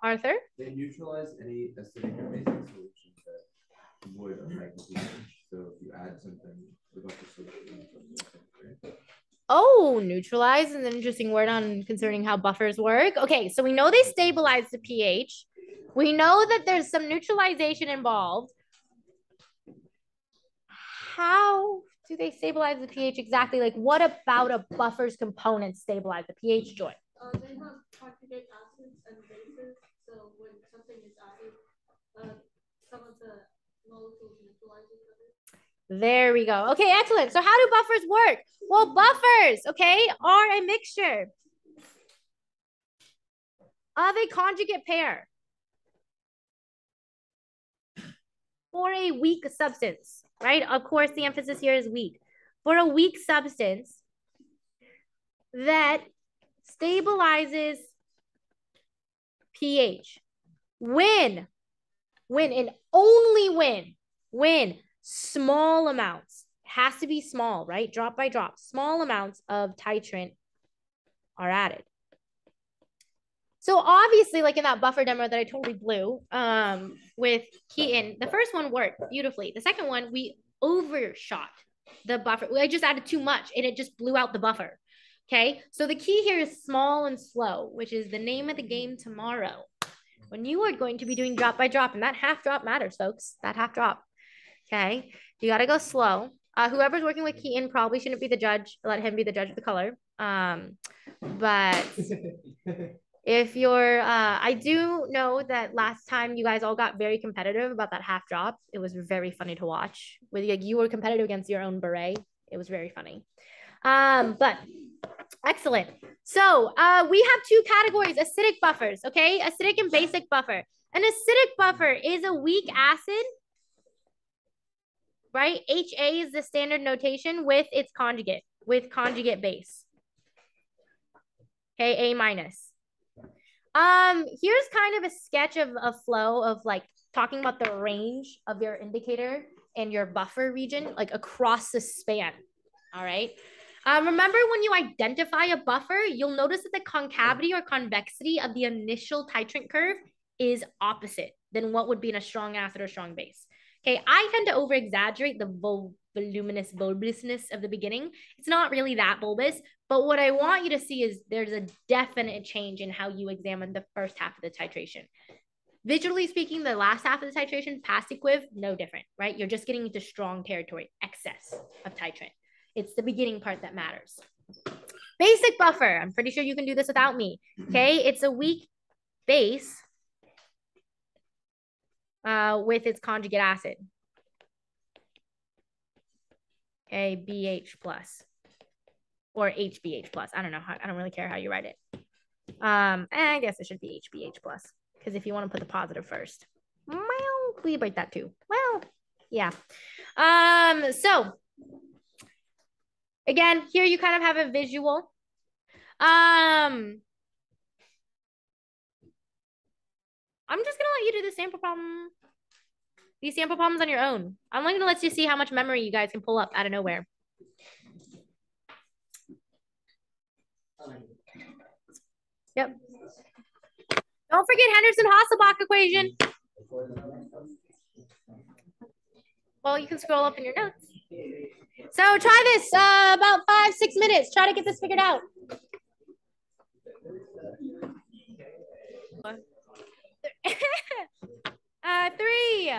Arthur? They neutralize any acidic or basic solutions that would affect the pH. So if you add something, the buffer solution, right? Oh, neutralize is an interesting word on concerning how buffers work. Okay, so we know they stabilize the pH. We know that there's some neutralization involved. How do they stabilize the pH exactly? Like, what about a buffer's components stabilize the pH, Joy? They have conjugate acids and bases. So when something is added, some of the molecules neutralize each other. There we go. Okay, excellent. So how do buffers work? Well, buffers, okay, are a mixture of a conjugate pair for a weak substance, right? Of course, the emphasis here is weak. For a weak substance that stabilizes pH when and only when small amounts, has to be small, right? Drop by drop, small amounts of titrant are added. So obviously, like in that buffer demo that I totally blew with Keaton, the first one worked beautifully. The second one, we overshot the buffer. I just added too much and it just blew out the buffer. Okay, so the key here is small and slow, which is the name of the game tomorrow. When you are going to be doing drop by drop, and that half drop matters, folks, that half drop. Okay, you got to go slow. Whoever's working with Keaton probably shouldn't be the judge. Let him be the judge of the color. But if you're, I do know that last time you guys all got very competitive about that half drop. It was very funny to watch. With like you were competitive against your own beret. It was very funny. But excellent. So we have two categories, acidic buffers, okay? Acidic and basic buffer. An acidic buffer is a weak acid, right? HA is the standard notation with its conjugate, with conjugate base. Okay, A minus. Here's kind of a sketch of a flow of like talking about the range of your indicator and your buffer region, like across the span. All right. Remember when you identify a buffer, you'll notice that the concavity or convexity of the initial titrant curve is opposite than what would be in a strong acid or strong base. Okay, I tend to over exaggerate the bulbousness of the beginning. It's not really that bulbous, but what I want you to see is there's a definite change in how you examine the first half of the titration. Visually speaking, the last half of the titration, past equiv, no different, right? You're just getting into strong territory, excess of titrant. It's the beginning part that matters. Basic buffer. I'm pretty sure you can do this without me. Okay, it's a weak base with its conjugate acid. Okay, BH plus or HBH plus. I don't know. I don't really care how you write it. I guess it should be HBH plus because if you want to put the positive first, well, we write that too. Well, yeah. So again, here you kind of have a visual. I'm just gonna let you do the sample problem. These sample problems on your own. I'm only gonna let you see how much memory you guys can pull up out of nowhere. Yep. Don't forget Henderson-Hasselbalch equation. Well, you can scroll up in your notes. So try this about 5-6 minutes. Try to get this figured out. 3,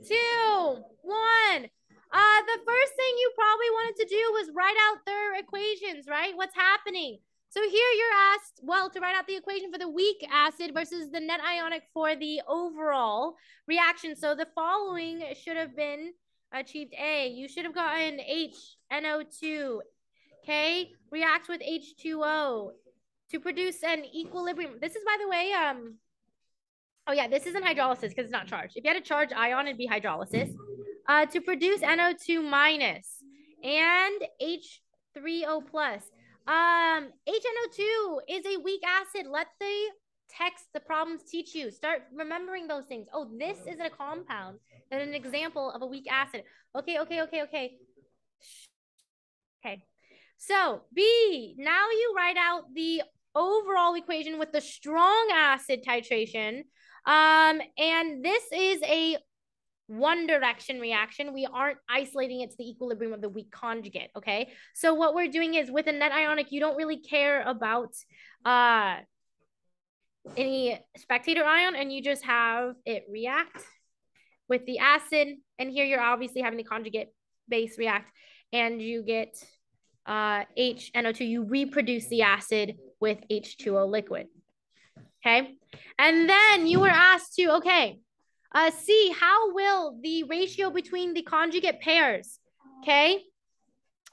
2, 1. The first thing you probably wanted to do was write out their equations, right? What's happening? So here you're asked, well, to write out the equation for the weak acid versus the net ionic for the overall reaction. So the following should have been achieved A. You should have gotten HNO2, okay? Reacts with H2O to produce an equilibrium. This is, by the way, oh yeah, this isn't hydrolysis because it's not charged. If you had a charged ion, it'd be hydrolysis. To produce NO2 minus and H3O plus. HNO2 is a weak acid. Let the text, the problems teach you. Start remembering those things. Oh, this isn't a compound. And an example of a weak acid. Okay. Okay. So B, now you write out the overall equation with the strong acid titration. And this is a one direction reaction. We aren't isolating it to the equilibrium of the weak conjugate, okay? So what we're doing is with a net ionic, you don't really care about any spectator ion, and you just have it react with the acid. And here you're obviously having the conjugate base react, and you get HNO2. You reproduce the acid with H2O liquid, okay? And then you were asked to, okay, see how will the ratio between the conjugate pairs, okay,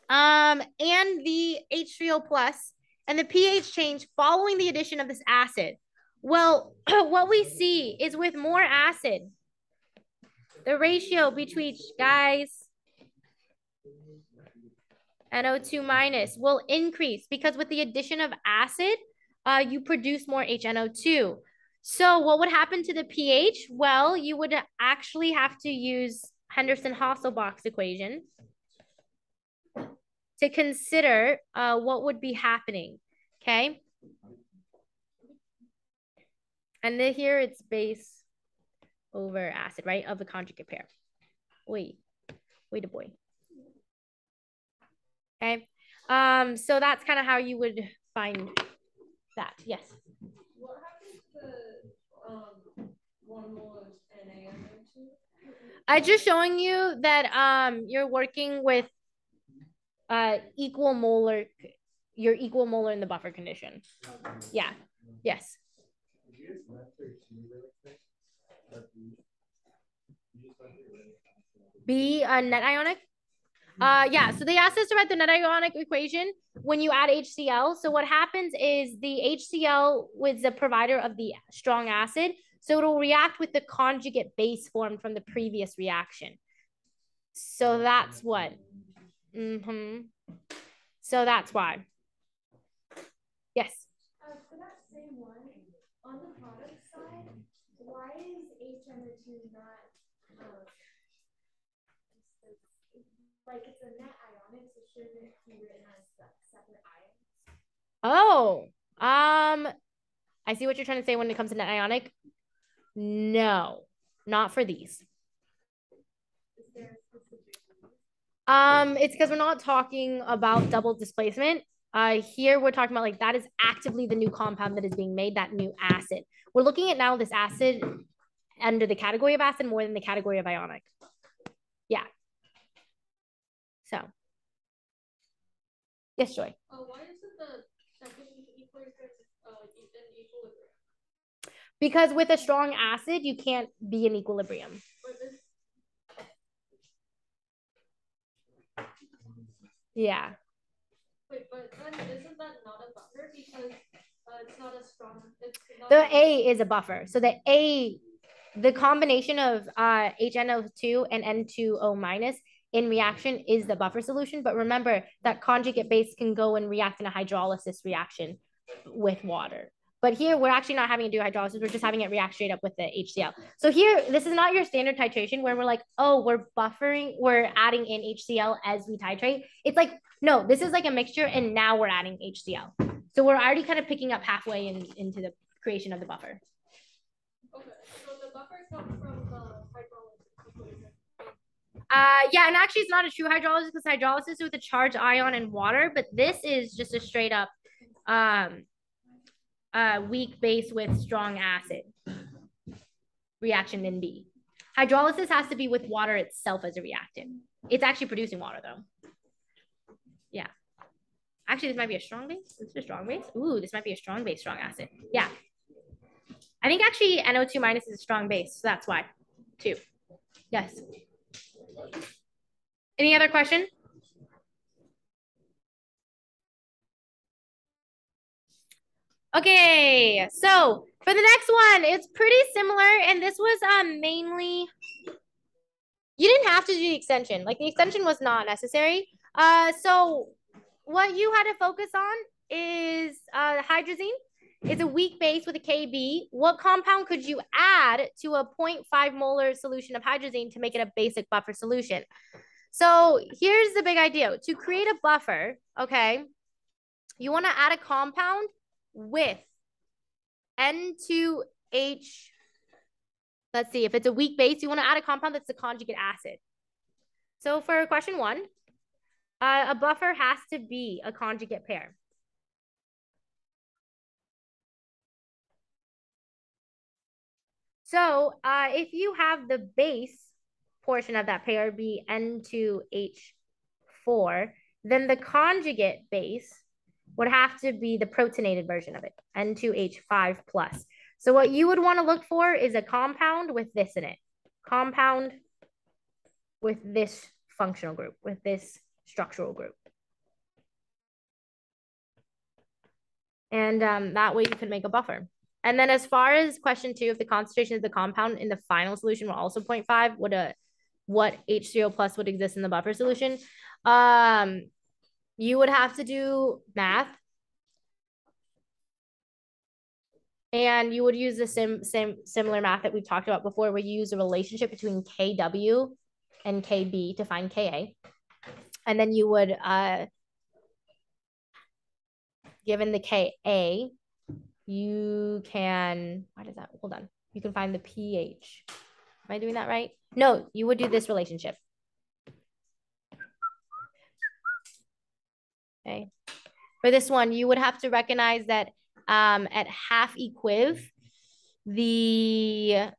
and the H3O plus and the pH change following the addition of this acid. Well, what we see is with more acid, the ratio between, guys, NO2 minus will increase because with the addition of acid, you produce more HNO2. So what would happen to the pH? Well, you would actually have to use Henderson-Hasselbalch equation to consider what would be happening, okay? And then here it's base over acid, right, of the conjugate pair. Wait a boy. Okay, so that's kind of how you would find that. Yes. What happens to 1 mole of NaNO2? I'm just showing you that you're working with equal molar. You're equal molar in the buffer condition. Yeah. Yes. B net ionic. Yeah, so they asked us to write the net ionic equation when you add HCl. So what happens is the HCl was the provider of the strong acid. So it'll react with the conjugate base formed from the previous reaction. So that's what. So that's why. Yes. For that same one, on the product side, why is HNO2 not like it's a net ionic, so shouldn't it be written as separate ions? Oh, I see what you're trying to say when it comes to net ionic. No, not for these. It's because we're not talking about double displacement. Here we're talking about like that is actively the new compound that is being made, that new acid. We're looking at now this acid under the category of acid more than the category of ionic. Yeah. So. Yes, Joy. Why isn't the second equation in equilibrium? Because with a strong acid, you can't be in equilibrium. Yeah. Wait, but then isn't that not a buffer because it's not as strong? The A is a buffer. So the combination of HNO2 and N2O minus in reaction is the buffer solution. But remember that conjugate base can go and react in a hydrolysis reaction with water. But here we're actually not having to do hydrolysis. We're just having it react straight up with the HCl. So here, this is not your standard titration where we're like, oh, we're buffering, we're adding in HCl as we titrate. It's like, no, this is like a mixture and now we're adding HCl. So we're already kind of picking up halfway into the creation of the buffer. Okay, so the buffer comes from the hydrolysis equation. Yeah, and actually it's not a true hydrolysis because hydrolysis is with a charged ion and water, but this is just a straight up weak base with strong acid reaction in B. Hydrolysis has to be with water itself as a reactant. It's actually producing water though. Yeah. Actually, this might be a strong base. This is a strong base. Ooh, this might be a strong base, strong acid. Yeah. I think actually NO2 minus is a strong base. So that's why, too. Yes. Any other question? Okay, so for the next one, it's pretty similar. And this was mainly, you didn't have to do the extension. Like the extension was not necessary. So what you had to focus on is hydrazine. It's a weak base with a KB. What compound could you add to a 0.5 molar solution of hydrazine to make it a basic buffer solution? So here's the big idea. To create a buffer, okay, you want to add a compound with N2H, let's see, if it's a weak base, you want to add a compound that's a conjugate acid. So for question 1, a buffer has to be a conjugate pair. So if you have the base portion of that pair be N2H4, then the conjugate base would have to be the protonated version of it, N2H5 plus. So what you would want to look for is a compound with this in it. Compound with this functional group, with this structural group. And that way you can make a buffer. And then as far as question 2, if the concentration of the compound in the final solution were also 0.5, what H3O plus would exist in the buffer solution? You would have to do math. And you would use the similar math that we've talked about before, where you use a relationship between KW and KB to find KA. And then you would, given the KA, you can, hold on. You can find the pH. Am I doing that right? No, you would do this relationship. Okay. For this one, you would have to recognize that at half equiv, the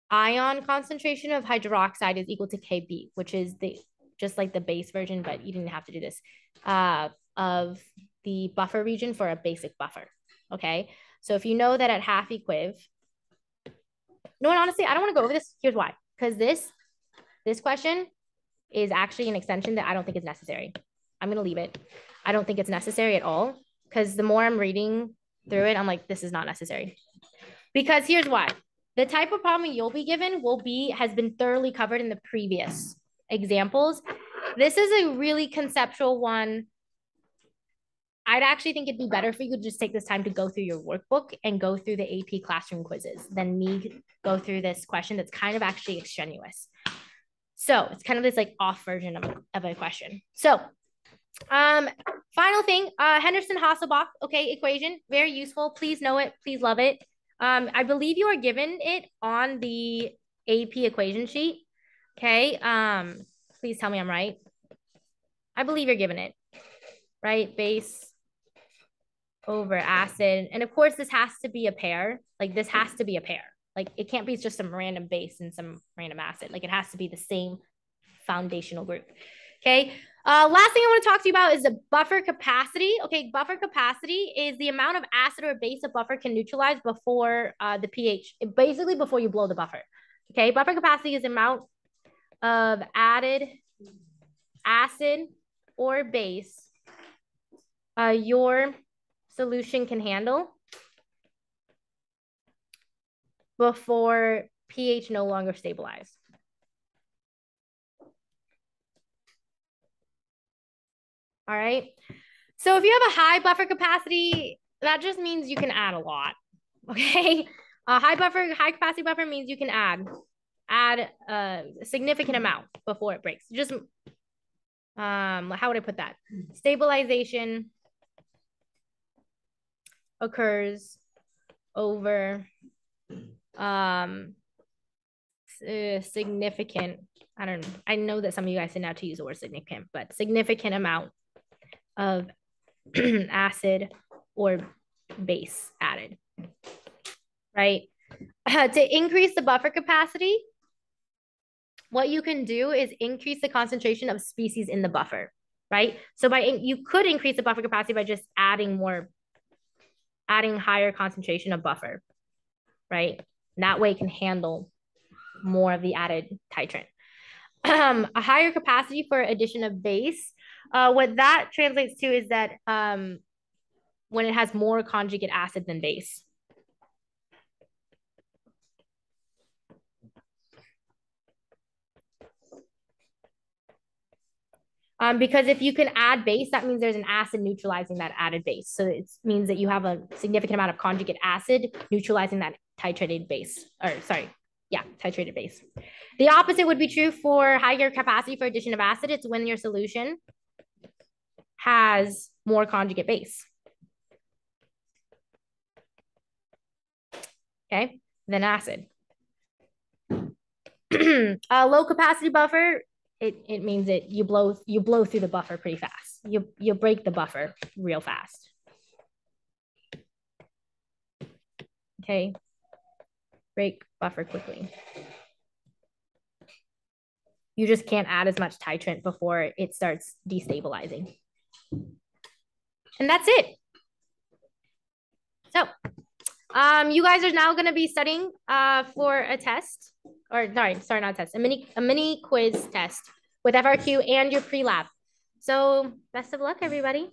ion concentration of hydroxide is equal to Kb, which is just like the base version, but you didn't have to do this, of the buffer region for a basic buffer. Okay. So if you know that at half equiv, no, and honestly, I don't want to go over this. Here's why. Because this question is actually an extension that I don't think is necessary. I'm going to leave it. I don't think it's necessary at all, because the more I'm reading through it, I'm like, this is not necessary. Because here's why. The type of problem you'll be given has been thoroughly covered in the previous examples. This is a really conceptual one. I'd actually think it'd be better for you to just take this time to go through your workbook and go through the AP classroom quizzes than me go through this question that's kind of actually extraneous. So it's kind of this like off version of a question. So final thing, Henderson-Hasselbalch, okay, equation, very useful. Please know it, please love it. I believe you are given it on the AP equation sheet. Okay, please tell me I'm right. I believe you're given it, right? Base over acid. And of course, this has to be a pair. Like this has to be a pair. Like it can't be just some random base and some random acid. Like it has to be the same foundational group. Okay. Last thing I want to talk to you about is the buffer capacity. Okay. Buffer capacity is the amount of acid or base a buffer can neutralize before the pH, basically before you blow the buffer. Okay. Buffer capacity is the amount of added acid or base your solution can handle before pH no longer stabilizes. All right. So if you have a high buffer capacity, that just means you can add a lot. Okay. A high capacity buffer means you can add a significant amount before it breaks. Just, how would I put that? Stabilization occurs over significant, I know that some of you guys didn't have to use the word significant, but significant amount of acid or base added, right? To increase the buffer capacity, what you can do is increase the concentration of species in the buffer, right? So you could increase the buffer capacity by just adding higher concentration of buffer, right? That way it can handle more of the added titrant. A higher capacity for addition of base, what that translates to is that when it has more conjugate acid than base. Because if you can add base, that means there's an acid neutralizing that added base. So it means that you have a significant amount of conjugate acid neutralizing that titrated base, titrated base. The opposite would be true for higher capacity for addition of acid. It's when your solution has more conjugate base. Okay, than acid. A low capacity buffer, it means that you blow through the buffer pretty fast. You break the buffer real fast. Okay, break buffer quickly. You just can't add as much titrant before it starts destabilizing. And that's it. So you guys are now going to be studying for a test, or sorry, not a test, a mini quiz test with FRQ and your pre-lab. So best of luck, everybody.